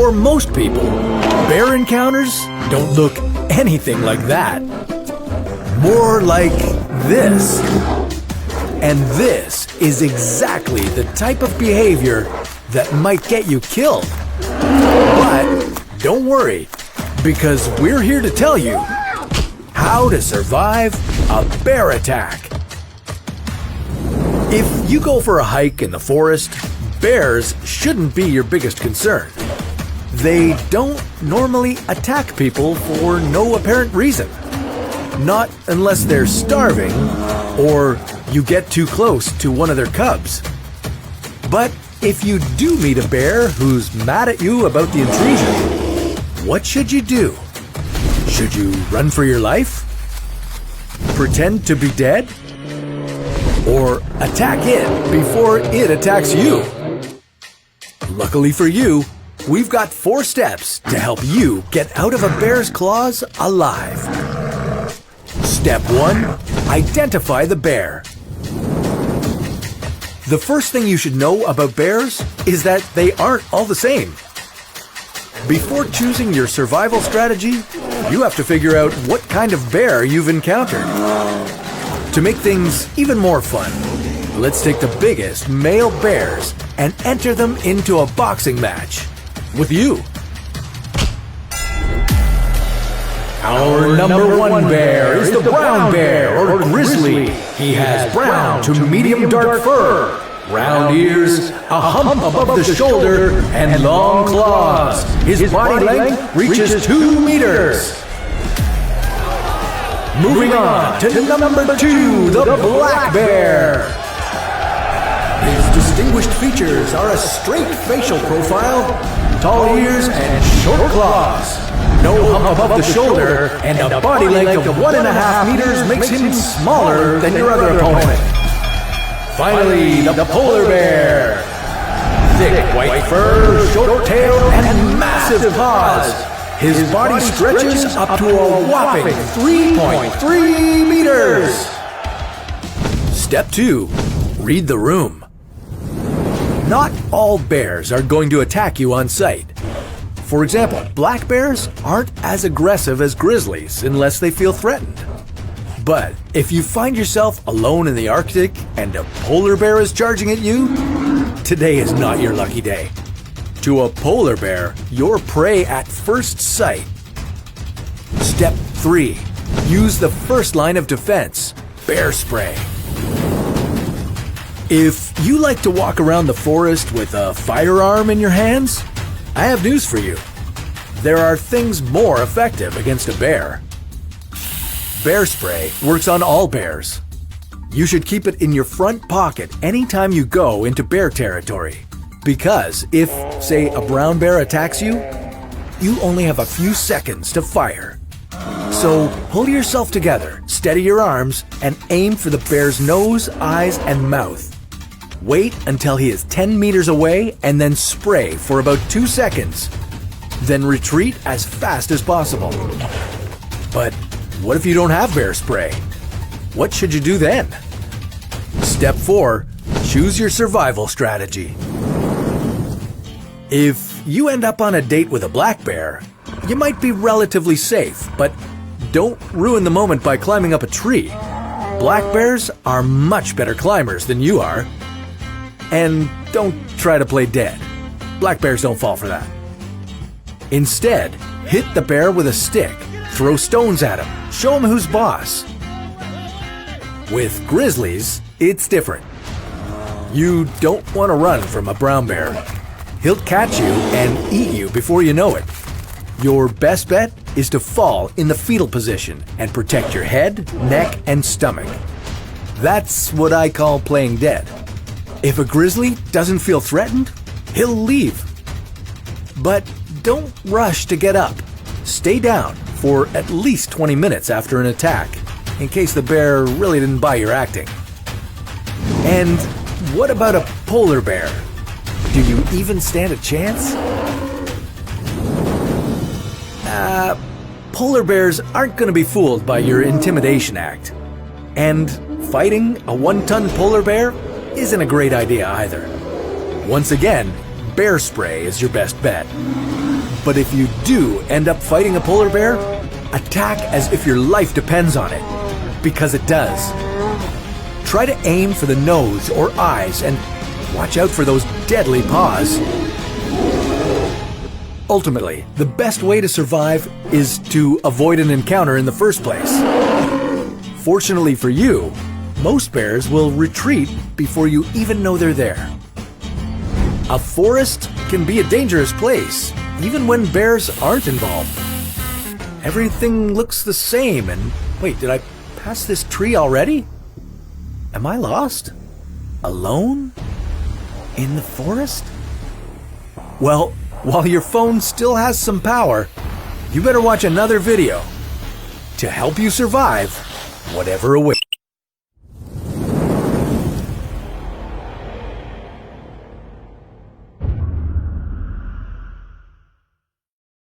For most people, bear encounters don't look anything like that. More like this. And this is exactly the type of behavior that might get you killed. But don't worry, because we're here to tell you how to survive a bear attack. If you go for a hike in the forest, bears shouldn't be your biggest concern. They don't normally attack people for no apparent reason. Not unless they're starving or you get too close to one of their cubs. But if you do meet a bear who's mad at you about the intrusion, what should you do? Should you run for your life? Pretend to be dead? Or attack it before it attacks you? Luckily for you, we've got 4 steps to help you get out of a bear's claws alive. Step 1, identify the bear. The first thing you should know about bears is that they aren't all the same. Before choosing your survival strategy, you have to figure out what kind of bear you've encountered. To make things even more fun, let's take the biggest male bears and enter them into a boxing match with you. Our number 1 bear is the brown bear or grizzly. He has brown to medium dark fur, round ears, a hump above the shoulder, and long claws. His body length reaches 2 meters. Moving on to number 2, the black bear. His distinguished features are a straight facial profile, tall ears, and short claws. No hump above the shoulder, and a body length of 1.5 meters makes him smaller than your other opponent. Finally, the polar bear. Thick white fur, short tail, and massive paws. His body stretches up to a whopping 3.3 meters. Step 2, read the room. Not all bears are going to attack you on sight. For example, black bears aren't as aggressive as grizzlies unless they feel threatened. But if you find yourself alone in the Arctic and a polar bear is charging at you, today is not your lucky day. To a polar bear, you're prey at first sight. Step 3, use the first line of defense, bear spray. If you like to walk around the forest with a firearm in your hands, I have news for you. There are things more effective against a bear. Bear spray works on all bears. You should keep it in your front pocket anytime you go into bear territory. Because if, say, a brown bear attacks you, you only have a few seconds to fire. So pull yourself together, steady your arms, and aim for the bear's nose, eyes, and mouth. Wait until he is 10 meters away and then spray for about 2 seconds. Then retreat as fast as possible. But what if you don't have bear spray? What should you do then? Step 4, choose your survival strategy. If you end up on a date with a black bear, you might be relatively safe, but don't ruin the moment by climbing up a tree. Black bears are much better climbers than you are. And don't try to play dead. Black bears don't fall for that. Instead, hit the bear with a stick, throw stones at him, show him who's boss. With grizzlies, it's different. You don't want to run from a brown bear. He'll catch you and eat you before you know it. Your best bet is to fall in the fetal position and protect your head, neck, and stomach. That's what I call playing dead. If a grizzly doesn't feel threatened, he'll leave. But don't rush to get up. Stay down for at least 20 minutes after an attack, in case the bear really didn't buy your acting. And what about a polar bear? Do you even stand a chance? Polar bears aren't going to be fooled by your intimidation act. And fighting a 1-ton polar bear isn't a great idea either. Once again, bear spray is your best bet. But if you do end up fighting a polar bear, attack as if your life depends on it, because it does. Try to aim for the nose or eyes and watch out for those deadly paws. Ultimately, the best way to survive is to avoid an encounter in the first place. Fortunately for you, most bears will retreat before you even know they're there. A forest can be a dangerous place, even when bears aren't involved. Everything looks the same and... Wait, did I pass this tree already? Am I lost? Alone? In the forest? Well, while your phone still has some power, you better watch another video to help you survive whatever awaits.